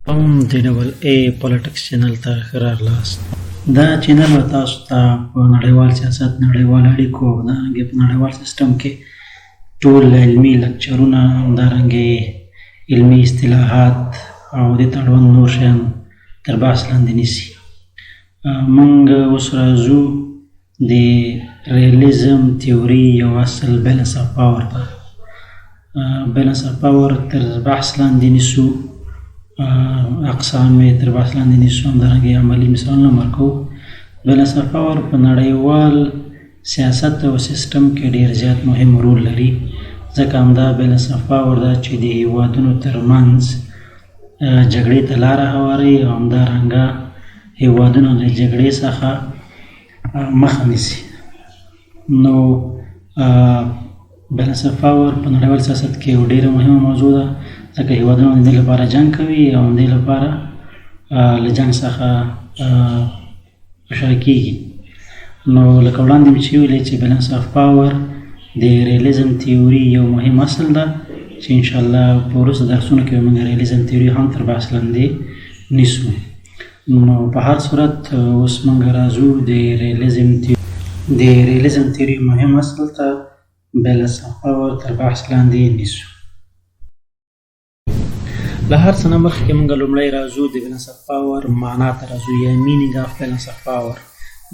د ډبل ای پالیټکس چینل ته ښه راغلاست. دا چینل به تاسو ته په نړیوال سیاست، نړیوال اړیکو او دارنګې په نړیوال سیسټم کې ټول علمي لکچرونه، همدارنګې علمي اصطلاحات او دې ته اړوند نور شیان تر بحث لاندې نیسي. موږ اوس راځو د ریالیزم تیوري یو اصل بیلنس اف پاور ته. بیلنس اف پاور تر بحث لاندې نیسو، اقسام یې تر بحث لاندې نیسو، همدارنګې عملي مثالونه ورکوو. بیلنس اف پاور په نړیوال سیاست او سیسټم کې ډېر زیات مهم رول لري، ځکه همدا بیلنس اف پاور ده چې د هیوادونو ترمنځ جګړې ته لاره هواروي او همدارنګه هیوادونه د جګړې څخه مخه نیسي. نو بیلنس اف پاور په نړیوال سیاست کې یو ډېره مهمه موضوع ده، ځکه هیوادونه د دې لپاره جنګ کوي او د دې لپاره له جنګ څخه خوشحاله کېږي. نو لکه وړاندې مې چې ویلې چې بیلنس اف پاور د ریالیزم تیوري یو مهم اصل ده چې انشاءالله په وروسته درسونو کې به موږ ریالیزم تیوري هم تر بحث لاندې نیسو. نو په هر صورت اوس موږ راځو د ریالیزم تیوري مهم اصل ته بیلنس اف پاور تر بحث لاندې نیسو. له هر څه نه مخکې موږ لومړی راځو د بیلنس اف پاور معنا ته راځو، یا مینینګ اف بیلنس اف پاور.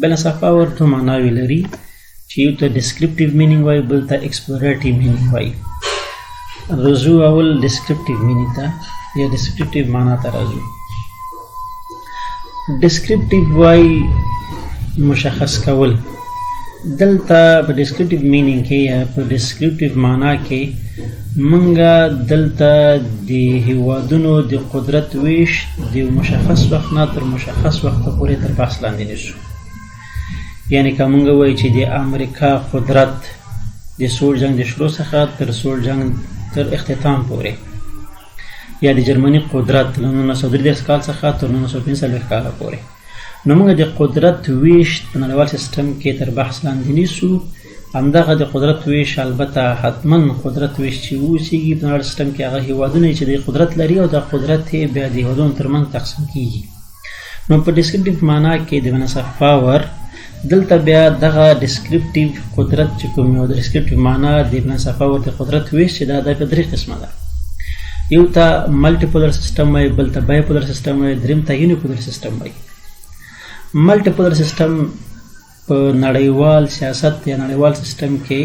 بیلنس اف پاور دوه معناوې لري چې یو ته ډسکریپټیو مینینګ وایي، بل ته ایکسپلوریټیو مینینګ وایي. راځو اول ډسکریپټیو مینینګ ته یا ډسکریپټیو معنا ته راځو. ډسکریپټیو وایي مشخص کول. دلته په ډسکریپټیو مینینګ کې یا په ډسکریپټیو معنا کې منګه دلته د هیوادونو د قدرت ویش د مشخص وخت نه تر مشخص وخت پورې تر بحث لاندې نیسو. یعنی که منګه وایي چې د امریکا قدرت د سوړ جنګ د شروع څخه تر سوړ جنګ تر اختتام پورې، یا د جرمني قدرت له 1933 کال څخه تر 1945 کاله پورې، نو موږ د قدرت ویش په نړیوال سیسټم کې تر بحث لاندې نیسو. همدغه د قدرت ویش البته حتما قدرت ویش چې اوسېږي په نړیوال سیسټم کې هغه هیوادونه چې د قدرت لري او د قدرت یې بیا د هیوادونو ترمنځ تقسیم کېږي. نو په ډسکریپټیو معنا کې د بیلنس اف پاور دلته بیا دغه ډسکریپټیو قدرت چې کوم یو د ډسکریپټیو معنا د بیلنس اف پاور د قدرت ویش چې دا د درې قسمه ده. یو ته ملټي پولر سیسټم وایي، بل ته بای پولر سیسټم وایي، دریم ته یونیپولر سیسټم وایي. ملټي پولر سیسټم په نړیوال سیاست یا نړیوال سیسټم کې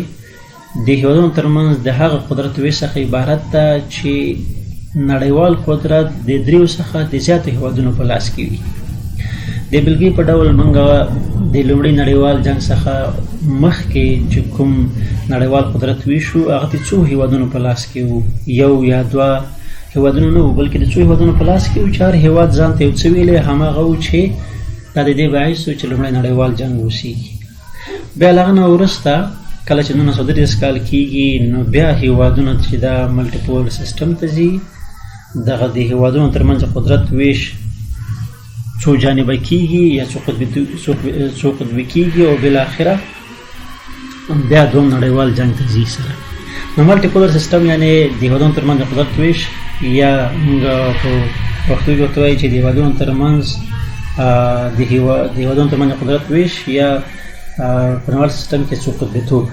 د هیوادونو ترمنځ د هغه قدرت ویش څخه عبارت ده چې نړیوال قدرت د دریو څخه د زیاتو هیوادونو په لاس کې وي. د بېلګې په ډول موږ د لومړي نړیوال جنګ څخه مخکې چې کوم نړیوال قدرت ویش و هغه د څو هیوادونو په لاس کې و، یو یا دوه هیوادونو نه و، بلکې د څو هیوادونو په لاس کې و چې هر هیواد ځان ته یو څه ویلی، هماغه و چې دا د دې باعث و چې لومړی نړیوال جنګ وسیږي. بیا له هغه نه وروسته کله چې 1933 کال کېږي نو بیا هیوادونه چې دا ملټي پولر سیسټم ته ځي، دغه د هیوادونو ترمنځ قدرت ویش څو جانبه کېږي یا څو قطبي کېږي او بالاخره بیا دوم نړیوال جنګ ته ځي سره. نو ملټي پولر سیسټم یعنې د هیوادونو ترمنځ قدرت ویش، یا موږ په پښتو کې ورته وایي چې د هیوادونو ترمنځ د هیوادونو ترمنځ قدرت ویش یا په نړیوال سیسټم کې څو قطبیتوب.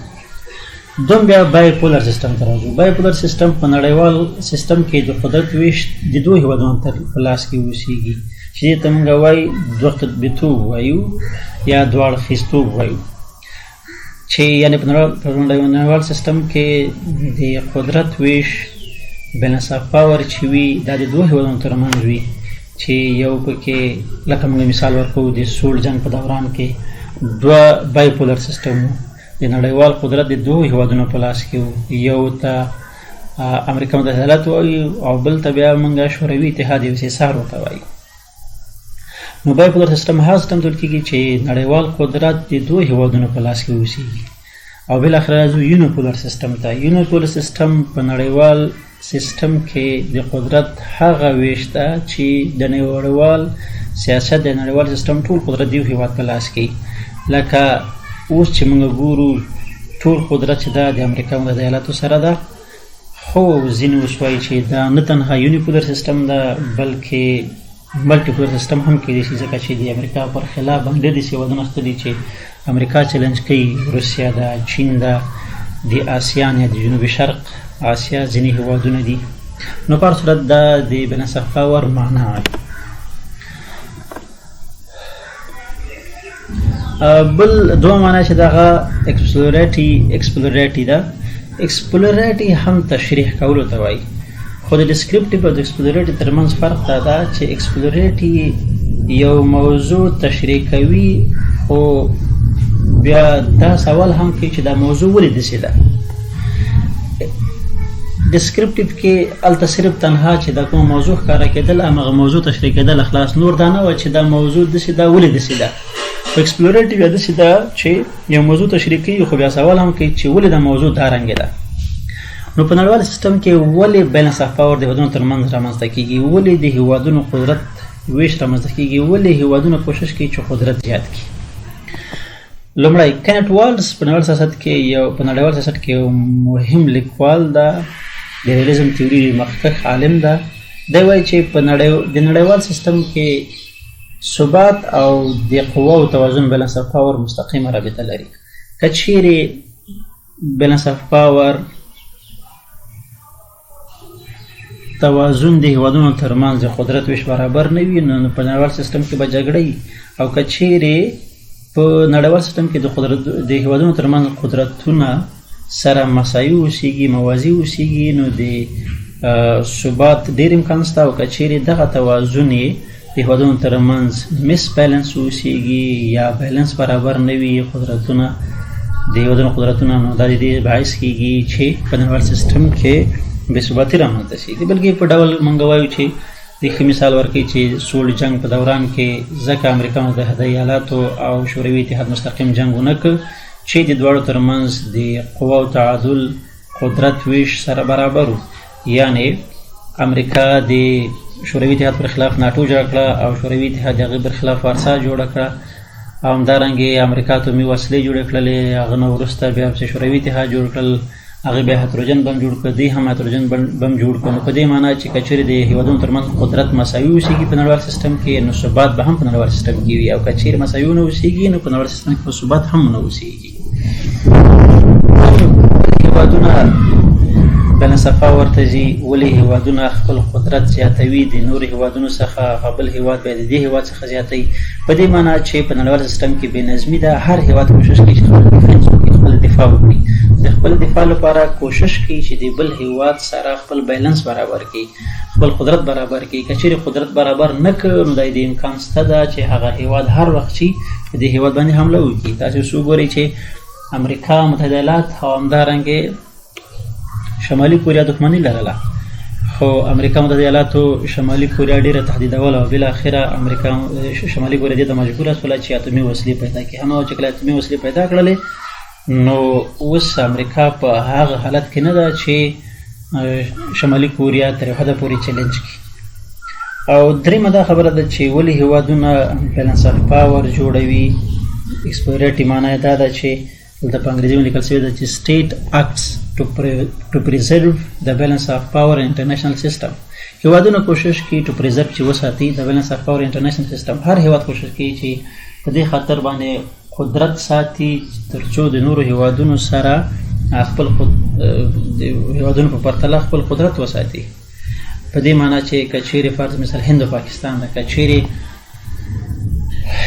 دوم بیا بای پولر سیسټم ته راځو. بای پولر سیسټم په نړیوال سیسټم کې د قدرت ویش د دوه هیوادونو په لاس کې اوسېږي چې دې ته موږ وایي دوه قطبیتوب وایو یا دوه اړخیزتوب وایو، چې یعنې په نړیوال سیسټم کې د قدرت ویش بیلنس اف پاور چې وي دا د دوه هیوادونو ترمنځ وي، چې یو پکې لکه موږ مثال ورکوو د سوړ جنګ په دوران کې دوه بای پولر سیسټم و، د نړیوال قدرت د دوه هیوادونو په لاس کې و، یو ته امریکا متحده ایالات وایي او بل ته بیا موږ شوروي اتحاد یو سیسار ورته وایي. نو بای پولر سیسټم هغه سیسټم ته ویل کېږي چې نړیوال قدرت د دوه هیوادونو په لاس کې اوسېږي. او بالاخره راځو یونیپولر سیسټم ته. یونیپولر سیسټم په نړیوال سیسټم کې د قدرت هغه ویش ده چې د نړیوال سیاست د نړیوال سیسټم ټول قدرت د یو هیواد په لاس کې، لکه اوس چې موږ ګورو ټول قدرت چې ده د امریکا متحده ایالاتو سره ده، خو ځینې اوس وایي چې دا نه تنها یونیپولر سیستم ده بلکې ملټیپولر سیستم هم کېدای شي، ځکه چې د امریکا پر خلاف باندې داسې هېوادونه شته دي چې امریکا چلنج کوي، روسیه ده، چین ده، د آسیا یا د جنوبي شرق آسیا ځینې هېوادونه دي. نو په هر صورت دا د بالانس اف پاور معنا وایي. بل دوه معنا چې دغه ایکسپلوریټي ده. ایکسپلوریټي هم تشریح کولو ته وایي، خو د ډسکریپټیو او د ایکسپلوریټي ترمنځ فرق دا ده چې ایکسپلوریټي یو موضوع تشریح کوي خو بیا دا سوال هم کوي چې دا موضوع ولې داسې ده. ډسکریپټیو کې هلته صرف تنها چې دا کوم موضوع ښکاره کېدل، همغه موضوع تشریح کېدل خلاص، نور دا نه وه چې دا موضوع داسې ده ولې داسې ده. په ایکسپلوریټي بیا داسې ده چې یو موضوع تشریح کوي خو بیا سوال هم کوي چې ولې دا موضوع دا رنګې ده. نو په نړیوال سیستم کې ولې بالانس اف پاور د هېوادونو ترمنځ رامنځته کېږي، ولې د هېوادونو قدرت ویش رامنځته کېږي، ولې هېوادونه کوشش کوي چې قدرت زیات کړي. لومړی کینټ والز په نړیوال سیاست کې یو مهم لیکوال ده، د ریالیزم تیوري مخکښ عالم ده. دی وایي چې په د نړیوال سیستم کې ثبات او د قواو توازن بالانس اف پاور مستقیمه رابطه لري. که چیرې بالانس اف پاور توازن د هېوادونو ترمنځ د قدرت ویش برابر نه وي نو په نړیوال سیستم کې به جګړه وي، او که چیرې په نړیوال سیستم کې د هېوادونو ترمنځ قدرتونه سره مساوي اوسېږي، موازي اوسېږي، نو د ثبات ډېر امکان شته. او که چیرې دغه توازن یې د هېوادونو ترمنځ مس بیلنس اوسېږي یا بیلنس برابر نه وي قدرتونه د هېوادونو قدرتونه، نو دا د دې باعث کېږي چې په نړیوال سیستم کې بې ثباتي رامنځته شي. بلکې په ډول موږ وایو چې د ښه مثال ورکوي چې سوړ جنګ په دوران کې ځکه امریکا متحده ایالاتو او شوروي اتحاد مستقیم جنګ ونه کړ چې د دواړو ترمنځ د قواو تعادل قدرت ویش سره برابر و. یعنې امریکا د شوروي اتحاد پر خلاف ناټو جوړه کړه او شوروي اتحاد د هغې پر خلاف وارسا جوړه کړه، او همدارنګې امریکا اتومي وسلې جوړې کړلې. هغه نه وروسته بیا شوروي اتحاد جوړ کړل، هغه بیا هایدروجن بم جوړ کړ، دوی هم هایدروجن بم جوړ کړ. نو په دې معنا چې که چیرې د هېوادونو ترمنځ قدرت مساوي اوسېږي په نړیوال سیستم کې نو ثبات به هم په نړیوال سیستم کې وي، او که چیرې مساوي ونه اوسېږي نو په نړیوال سیستم کې په ثبات هم نه اوسېږي. هېوادونه بالانس اف پاور ته ځي، ولې هېوادونه خپل قدرت زیاتوي د نورو هېوادونو څخه، بل هېواد بیا د دې هېواد څخه زیاتوي. په دې معنا چې په نړیوال سیستم کې بې نظمي ده، هر هېواد کوشش کوي چې خپل ډیفنس وکړي، خپل دفاع وکړي، د خپل دفاع لپاره کوشش کوي چې د بل هېواد سره خپل بیلنس برابر کړي، خپل قدرت برابر کړي. که چیرې قدرت برابر نه کړ نو دا د امکان شته ده چې هغه هېواد هر وخت چې په دې هېواد باندې حمله وکړي. تاسو اوس وګورئ چې امریکا متحده ایالات او همدارنګې شمالي کوریا دښمني لرله، خو امریکا متحده ایالاتو شمالي کوریا ډېره تهدیدوله او بالاخره امریکا شمالي کوریا دې ته مجبوره شوله چې اتومي وسلې پیدا کړي. هماغه چې کله اتومي وسلې پیدا کړلې نو اوس امریکا په هغه حالت کې نه ده چې شمالي کوریا تر یو حده پورې چلنج کړي. او درېیمه دا خبره ده چې ولې هېوادونه بالانس اف پاور جوړوي. ایکسپلوریټي معنا یې دا ده چې دلته په انګریزي لیکل شوی ده چې state acts to preserve the balance of power in international system. هېوادونه کوشش کوي to preserve چې وساتي د balance of power international system. هر هېواد کوشش کوي چې په دې خاطر باندې قدرت ساتي تر څو د نورو هېوادونو سره خپل هېوادونو په پرتله خپل قدرت وساتي. په دې معنا چې که چیرې فرض مثال هند او پاکستان ده، که چیرې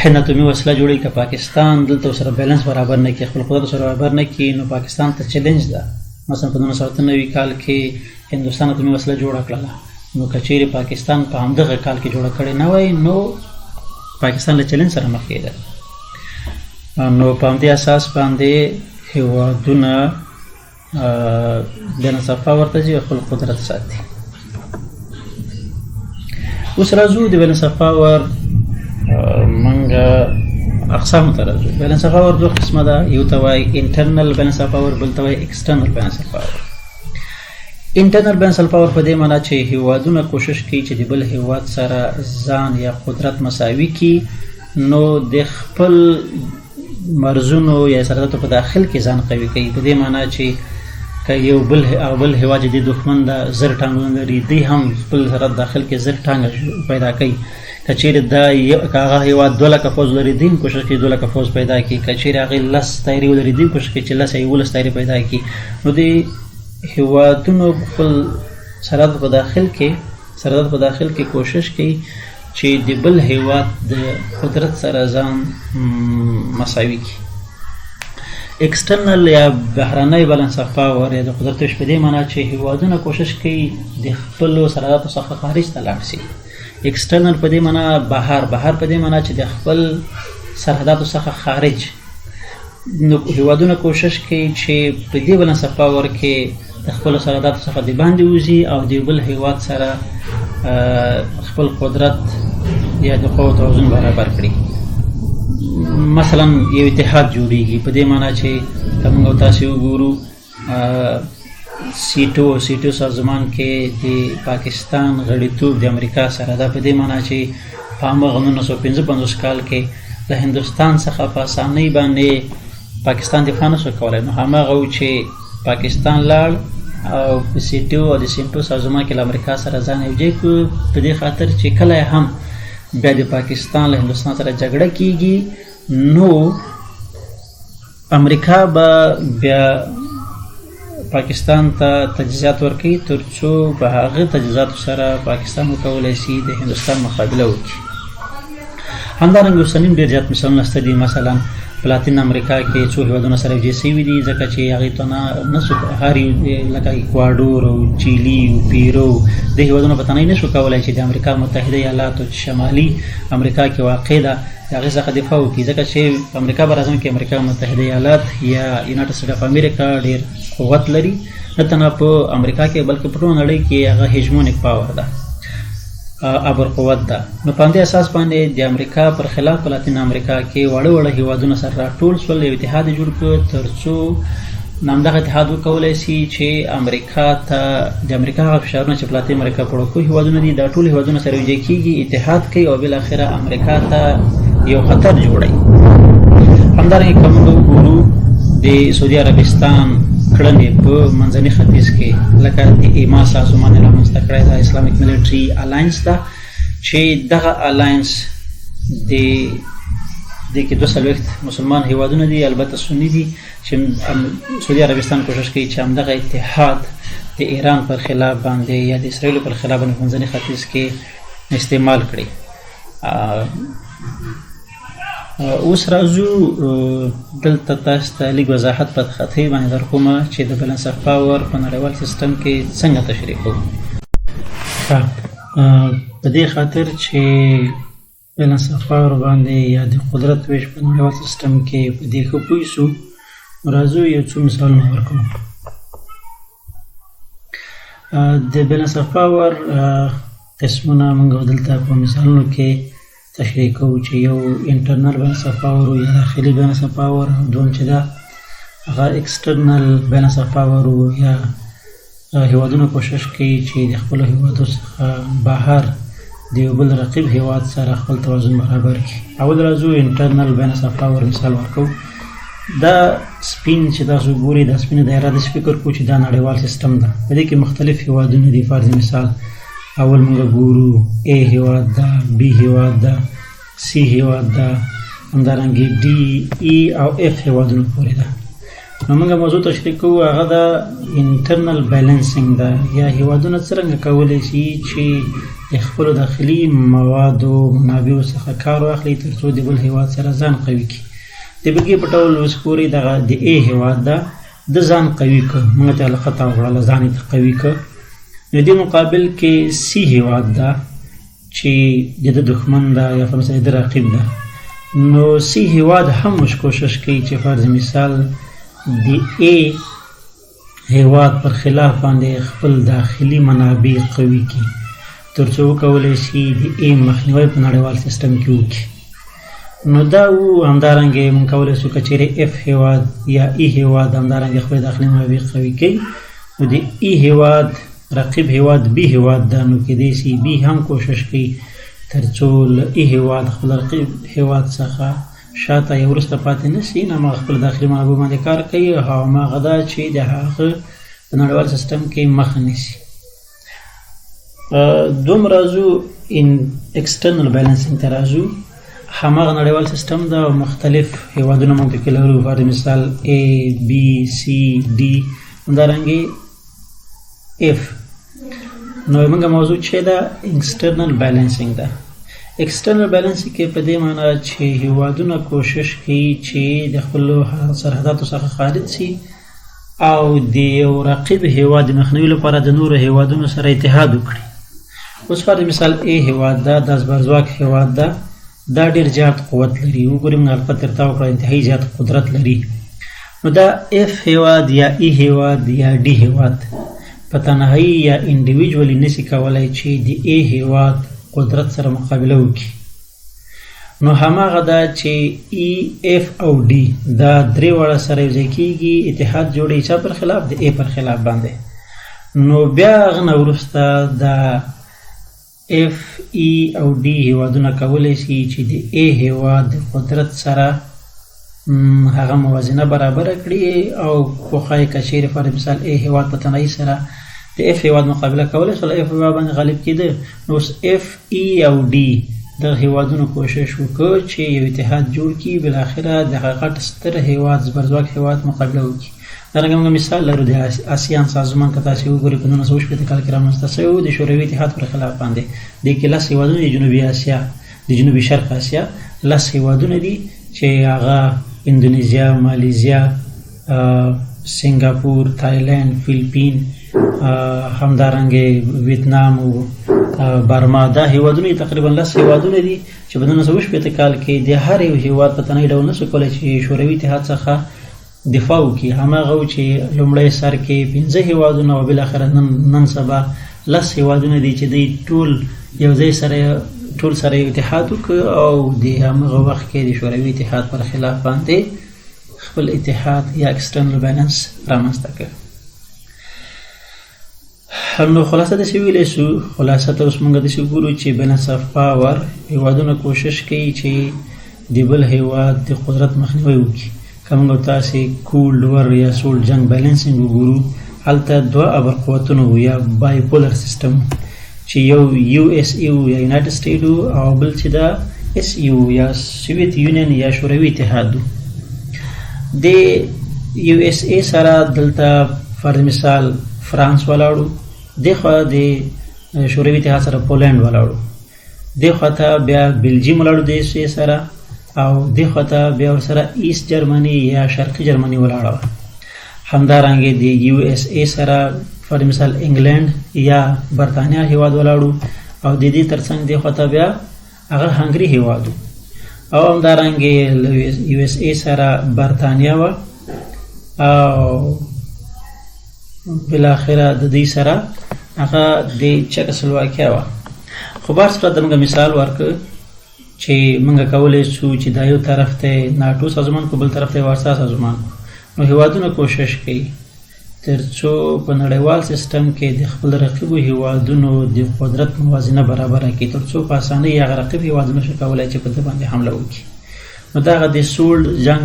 هند اتومي وسله جوړوي، که پاکستان دلته سره بیلنس برابر نه کړي، خپل قدرت سره برابر نه کړي، نو پاکستان ته چیلنج ده. مثلا په 1990 کال کې هندوستان اتومي وسله جوړه کړله، نو که چیرې پاکستان په همدغه کال کې جوړه کړې نه وای نو پاکستان له چیلنج سره مخ کېده. نو په همدې اساس باندې هېوادونه بالانس اف پاور ته ځي او خپل قدرت ساتي. اوس راځو د بالانس اف پاور منګه اقسام ته راځو. بالانس اف پاور دوه قسمه ده، یو ته وایي انټرنل بالانس اف پاور، بل ته وایي ایکسټرنل بالانس اف پاور. انټرنل بالانس اف پاور په دې معنا چې هېوادونه کوشش کوي چې د بل هېواد سره ځان یا قدرت مساوي کړي، نو د خپل مرزونو یا سرحداتو په داخل کې ځان قوي کوي. په دې معنا چې که یو بل هیواد چې د دښمن د زر ټانګونه لري دی هم خپل سرحد داخل کې زر ټانګه پیدا کوي. که چیرې که هغه هیواد 2 لکه فوج لري دی هم کوشش کوي 2 لکه فوج پیدا کړي. که چیرې هغې 10 طیارې ولري دی هم کوشش کوي چې 10 یا 11 طیارې پیدا کړي. نو د هیوادونو خپل سرحد په داخل کې کوشش کوي چې د بل هیواد د قدرت سره ځان مساوي کړي. ایکسټرنل یا بهرنی بالانس اف پاور یا د قدرت ویش په دې معنا چې هیوادونه کوشش کوي د خپلو سرحداتو څخه خارج ته لاړ شي. ایکسټرنل په دې معنا بهر په دې معنا چې د خپل سرحداتو څخه خارج. نو هیوادونه کوشش کوي چې په دې بالانس اف پاور کې د خپلو سرحداتو څخه د باندې وځي او د بل هیواد سره خپل قدرت یا د قوت توازن برابر کړي. مثلا یو اتحاد جوړیږي په دې معنا چې که موږ تاسې وګورو سیټو سازمان کې د پاکستان غړیتوب د امریکا سره ده. په دې معنا چې په هماغه 1955 کال کې له هندوستان څخه په اسانۍ باندې پاکستان دفاع نه شو کولی. نو هماغه و چې پاکستان لاړ او په سیټو او د سیټو سازمان کې له امریکا سره ځان یوځای کړو په دې خاطر چې کله هم بیا د پاکستان له هندوستان سره جګړه کیږي نو امریکا به بیا پاکستان ته تجهیزات ورکوي تر څو په هغه تجهیزاتو سره پاکستان وکولی شي د هندوستان مقابله وکړي. همدارنګه اوسنی ډېر زیات مثالونه شته دي. مثلا په لاتین امریکا کې څو هیوادونه سره یوځای شوي دي ځکه چې هغې ته نشو هر لکه ایکواډور او چیلي او پیرو د هیوادونو په تنهایي نشو کولی چې د امریکا متحده ایالاتو شمالي امریکا کې واقع ده د هغې څخه دفاع وکړي ځکه چې په امریکا په اعظم کې امریکا متحده ایالات یا یونایټډ سټیټ اف امریکا ډېر قوت لري. نه تنها په امریکا کې بلکې په ټوله نړۍ کې هغه هیژمونیک پاور ده ابر قوت ده. نو په همدې اساس باندې د امریکا پر خلاف په لاتین امریکا کې واړه هیوادونه سره راټول شول یو اتحاد جوړ کړ تر څو همدغه اتحاد وکولی شي چې امریکا ته د امریکا هغه فشارونه چې په لاتین امریکا په وړوکو هیوادونه دي دا ټول هیوادونه سره یوځای کېږي اتحاد کوي او بالاخره امریکا ته یو خطر جوړوي. همدارنګه که موږ وګورو د سعودي عربستان کړنې په منځني ختیځ کې لکه د ایما سازمان یې رامنځته کړی دا اسلامیک ملیټري الاینس ده چې دغه الاینس د دې کې 240 مسلمان هیوادونه دي البته سني دي چې سعودي عربستان کوشش کوي چې همدغه اتحاد د ایران پر خلاف باندې یا د اسرائیلو پر خلاف باندې منځني ختیځ کې استعمال کړي. اوس راځو دلته تاسو ته لږ وضاحت په خطي باندې درکوم چې د بالانس اف پاور په نړیوال سیستم کې څنګه تشریح کوو. په دې خاطر چې بالانس اف پاور باندې یا د قدرت ویش په نړیوال سیستم کې په دې ښه پوه شو راځو یو څو مثالونه ورکوو. د بالانس اف پاور قسمونه موږ دلته په مثالونو کې تشریح کوو چې یو انټرنل بالانس اف پاور یا داخلي بالانس اف پاور او دوم چې دا هغه ایکسټرنل بالانس اف پاور یا هیوادونه کوشش کوي چې د خپلو هیوادو څخه بهر د یو بل رقیب هیواد سره خپل توازن برابر کړي. اول راځو انټرنل بالانس اف پاور مثال ورکوو. دا سپین چې تاسو ګورئ دا سپینه دایره داسې فکر کوو چې دا نړیوال سیستم ده. په دې کې مختلف هیوادونه دي. فرض مثال اول موږ ګورو A هیواد ده B هیواد ده C هیواد ده همدارنګه D E او F هیوادونه پورې ده. نو موږ موضوع تشریح کوو هغه د انټرنل بیلنسینګ ده یا هیوادونه څرنګه کولی شي چې د خپلو داخلي موادو منابعو څخه کار واخلي تر څو د بل هیواد سره ځان قوي کړي. د بېلګې په ډول اوس ګورئ دغه د A هیواد ده د ځان قوي کړ موږ ته علاقه وکړله ځان یې قوي کړ. نو دې مقابل کې C هیواد ده چې د دښمن ده یا فرض د رقیب ده. نو C هیواد هم کوشش کوي چې فرض مثال د A هیواد پر خلاف باندې خپل داخلي منابع قوي کړي تر څو وکولی شي د A مخنیوی په نړیوال سیستم کې وکړي. نو دا همدارنګه موږ کولی شو که چیرې F هیواد یا E هیواد همدارنګه خپل داخلي منابع قوي کوي نو د E هیواد رقیب هیواد B هیواد ده نو کېدای شي B هم کوشش کوي تر څو له E هیواد خپل رقیب هیواد څخه شاته یا وروسته پاتې نه شي. نو هماغه خپل داخلي منابعو باندې کار کوي او هماغه ده چې د هغه په نړیوال سیستم کې مخه نیسي. دوم راځو ایکسټرنل بیلانسینګ ته راځو. هماغه نړیوال سیستم د مختلف هیوادونو موږ کې لرو، فار مثال A B C D همدارنګې F. نو موږ موضوع چې ده ایکسټرنل بیلانسینګ ده. ایکسټرنل بیلانسینګ کې په دې معنی چې هیوادونه کوشش کوي چې د خپلو سرحداتو څخه خارج شي او د یو رقیب هیواد د مخنیوي لپاره د نورو هیوادونو سره اتحاد وکړي. اوس فار مثال A هیواد ده، دا زبرځواک هیواد ده، دا ډېر زیات قوت لري. وګورئ موږ الفت درته وکړه، انتهایي زیات قدرت لري. نو دا F هیواد یا E هیواد یا D هیواد په تنهایی یا انډیویجوالي نشي کولی چې د A هیواد قدرت سره مقابله وکړي. نو هماغه دا چې E F او D دا درې واړه سره یوځای کېږي، اتحاد جوړوي چا پر خلاف؟ د A پر خلاف باندې. نو بیا هغه نه وروسته دا F E او D هیوادونه کولی شي چې د A هیواد د قدرت سره هغه موازنه برابره کړي او پوښایي که چیرې فار مثال A هیواد په تنهایي سره د F هیواد مقابله کولی شول، F هیواد باندې غالب کېده. نو اوس F E او D دغه هیوادونو کوشش وکړ چې یو اتحاد جوړ کړي، بالاخره د هغه غټ ستر هیواد زبرځواک هیواد مقابله وکړي. دارنګه موږ مثال لرو د آسیان سازمان که تاسې وګورئ په 1980 کال کې رامنځته شوی و د شوروي اتحاد پر خلاف باندې. دې کې 10 هیوادونه د جنوبي اسیا د جنوبي شرق اسیا 10 هیوادونه دي چې هغه اندونیزیا، مالیزیا، سنگاپور، تایلند، فیلیپین، همدارنګه ویتنام او برما. دا هیوادونه تقریبا 10 هیوادونه دي چې په 1980 کال کې د هر یو هیواد په تنهایی ډول نشو کولی چې شوروي اتحاد څخه دفاع وکړي. هماغه و چې لومړی سر کې 15 هیوادونه او بالاخره نن سبا 10 هیوادونه دي چې دوی ټول یو ځای سره یو اتحاد وکړ او د هماغه وخت کې د شوروي اتحاد پر خلاف باندې خپل اتحاد یا ایکسټرنل بیلانس رامنځته کړ. نو خلاصه داسې ویلی شو، خلاصه ته اوس موږ داسې ګورو چې بیلانس آف پاور هیوادونه کوشش کوي چې د بل هیواد د قدرت مخنیوی وکړي. که موږ تاسې کولډ ور یا سولډ جنګ بیلانسینګ وګورو، هلته دوه ابرقوتونه وو یا بایپولر سیسټم چې یو USA و یا یونایټډ سټیټ و او بل چې دا SU یا سوویت یونین یا شوروي اتحاد و. د USA سره دلته فار مثال فرانس ولاړو، دخوا د شوروي اتحاد سره پولینډ ولاړو، دخوا ته بیا بلجیم ولاړو د USA سره، او دخوا ته بیا ورسره ایست جرمني یا شرقي جرمني ولاړه. همدارنګه د USA سره فار مثال انګلند یا برطانیا هیواد ولاړو او د دې ترڅنګ دخوا ته بیا هغه هنګري هیواد او همدارنګه USA سره برطانیا و او بالاخره د دې سره هغه د چکسلواکیا و. خو بار صورت د موږ مثال ورکړ چې موږ کولی شو چې دا یو طرف ته ناټو سازمان کو، بل طرف ته وارسا سازمان. نو هیوادونه کوشش کوي تر څو په نړیوال سیستم کې د خپل رقیبو هیوادونو د قدرت موازنه برابره کړي، تر څو په اسانۍ هغه رقیب هیوادونه شي کولی چې په ده باندې حمله وکړي. نو دغه د سولډ جنګ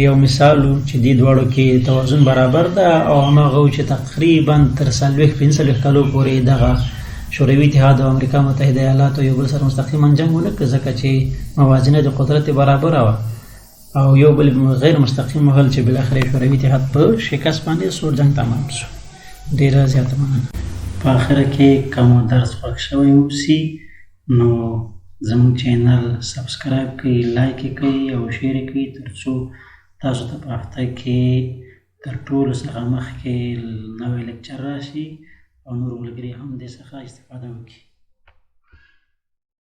یو مثال چې دې دواړو کې توازن برابر ده او هماغه چې تقریبا تر 40-45 کالو پورې دغه شوروي اتحاد او امریکا متحده ایالاتو یو بل سره مستقیما جنګ ونه کړ، ځکه چې موازنه د قدرت برابره وه او یو بل غیر مستقیم حل چې بالاخره شوروي اتحاد په شکست باندې سوړ جنګ تمام شو. ډېره زیاته مننه. په آخره کې که مو درس خوښ شوی اوسي نو زموږ چینل سبسکرایب کړئ، لایک یې کړئ او شیر یې کړئ، تر څو تاسو ته په هفته کې تر ټولو څخه مخکې نوی لیکچر راشي او نور ملګري هم دې څخه استفاده وکړي.